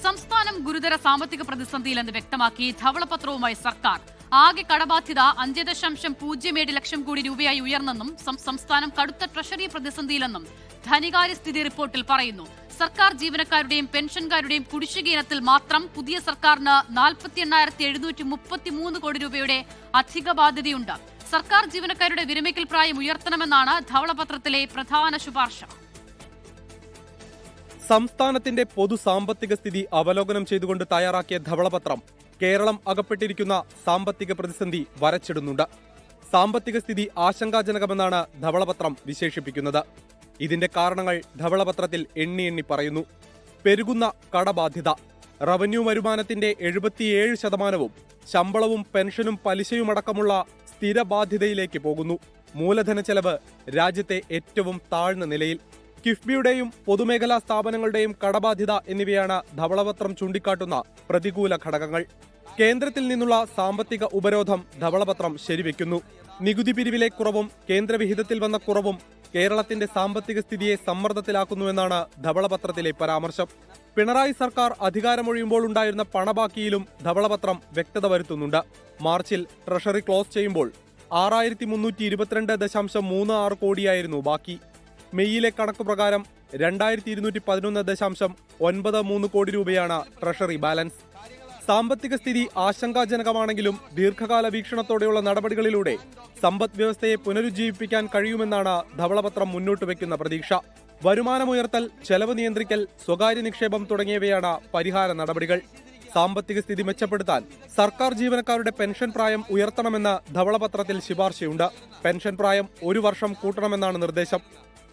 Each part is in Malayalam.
സംസ്ഥാനം ഗുരുതര സാമ്പത്തിക പ്രതിസന്ധിയിലെന്ന് വ്യക്തമാക്കി ധവളപത്രവുമായി സർക്കാർ. ആകെ കടബാധ്യത 5.07 ലക്ഷം കോടി രൂപയായി ഉയർന്നെന്നും സംസ്ഥാനം കടുത്ത ട്രഷറി പ്രതിസന്ധിയിലെന്നും ധനകാര്യ സ്ഥിതി റിപ്പോർട്ടിൽ പറയുന്നു. സർക്കാർ ജീവനക്കാരുടെയും പെൻഷൻകാരുടെയും കുടിശ്ശിക ഇനത്തിൽ മാത്രം പുതിയ സർക്കാരിന് 48,733 കോടി രൂപയുടെ അധിക ബാധ്യതയുണ്ട്. സർക്കാർ ജീവനക്കാരുടെ വിരമിക്കൽ പ്രായം ഉയർത്തണമെന്നാണ് ധവളപത്രത്തിലെ പ്രധാന ശുപാർശ. സംസ്ഥാനത്തിന്റെ പൊതു സാമ്പത്തിക സ്ഥിതി അവലോകനം ചെയ്തുകൊണ്ട് തയ്യാറാക്കിയ ധവളപത്രം കേരളം അകപ്പെട്ടിരിക്കുന്ന സാമ്പത്തിക പ്രതിസന്ധി വരച്ചിടുന്നുണ്ട്. സാമ്പത്തിക സ്ഥിതി ആശങ്കാജനകമെന്നാണ് ധവളപത്രം വിശേഷിപ്പിക്കുന്നത്. ഇതിന്റെ കാരണങ്ങൾ ധവളപത്രത്തിൽ എണ്ണി പറയുന്നു. പെരുകുന്ന കടബാധ്യത. റവന്യൂ വരുമാനത്തിന്റെ 77% ശമ്പളവും പെൻഷനും പലിശയുമടക്കമുള്ള സ്ഥിര ബാധ്യതയിലേക്ക് പോകുന്നു. മൂലധന ചെലവ് രാജ്യത്തെ ഏറ്റവും താഴ്ന്ന നിലയിൽ. കിഫ്ബിയുടെയും പൊതുമേഖലാ സ്ഥാപനങ്ങളുടെയും കടബാധ്യത എന്നിവയാണ് ധവളപത്രം ചൂണ്ടിക്കാട്ടുന്ന പ്രതികൂല ഘടകങ്ങൾ. കേന്ദ്രത്തിൽ നിന്നുള്ള സാമ്പത്തിക ഉപരോധം ധവളപത്രം ശരിവെക്കുന്നു. നികുതി പിരിവിലെ കുറവും കേന്ദ്രവിഹിതത്തിൽ വന്ന കുറവും കേരളത്തിന്റെ സാമ്പത്തിക സ്ഥിതിയെ സമ്മർദ്ദത്തിലാക്കുന്നുവെന്നാണ് ധവളപത്രത്തിലെ പരാമർശം. പിണറായി സർക്കാർ അധികാരമൊഴിയുമ്പോൾ ഉണ്ടായിരുന്ന പണബാക്കിയിലും ധവളപത്രം വ്യക്തത വരുത്തുന്നുണ്ട്. മാർച്ചിൽ ട്രഷറി ക്ലോസ് ചെയ്യുമ്പോൾ 6,322.36 കോടിയായിരുന്നു ബാക്കി. മെയ്യിലെ കണക്കു പ്രകാരം 2,211.93 കോടി രൂപയാണ് ട്രഷറി ബാലൻസ്. സാമ്പത്തിക സ്ഥിതി ആശങ്കാജനകമാണെങ്കിലും ദീർഘകാല വീക്ഷണത്തോടെയുള്ള നടപടികളിലൂടെ സമ്പദ് വ്യവസ്ഥയെ പുനരുജ്ജീവിപ്പിക്കാൻ കഴിയുമെന്നാണ് ധവളപത്രം മുന്നോട്ട് വയ്ക്കുന്ന പ്രതീക്ഷ. വരുമാനമുയർത്തൽ, ചെലവ് നിയന്ത്രിക്കൽ, സ്വകാര്യ നിക്ഷേപം തുടങ്ങിയവയാണ് പരിഹാര നടപടികൾ. സാമ്പത്തിക സ്ഥിതി മെച്ചപ്പെടുത്താൻ സർക്കാർ ജീവനക്കാരുടെ പെൻഷൻ പ്രായം ഉയർത്തണമെന്ന് ധവളപത്രത്തിൽ ശുപാർശയുണ്ട്. പെൻഷൻ പ്രായം 1 വർഷം കൂട്ടണമെന്നാണ് നിർദ്ദേശം.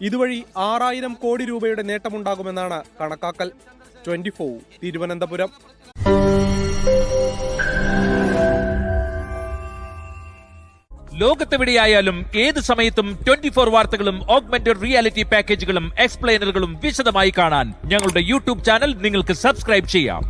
ഇതുവഴി 6,000 കോടി രൂപയുടെ നേട്ടമുണ്ടാകുമെന്നാണ് കണക്കാക്കൽ. 24 തിരുവനന്തപുരം. ലോകത്തെവിടെയായാലും ഏത് സമയത്തും 24 വാർത്തകളും ഓഗ്മെന്റഡ് റിയാലിറ്റി പാക്കേജുകളും എക്സ്പ്ലെയിനറുകളും വിശദമായി കാണാൻ ഞങ്ങളുടെ യൂട്യൂബ് ചാനൽ നിങ്ങൾക്ക് സബ്സ്ക്രൈബ് ചെയ്യാം.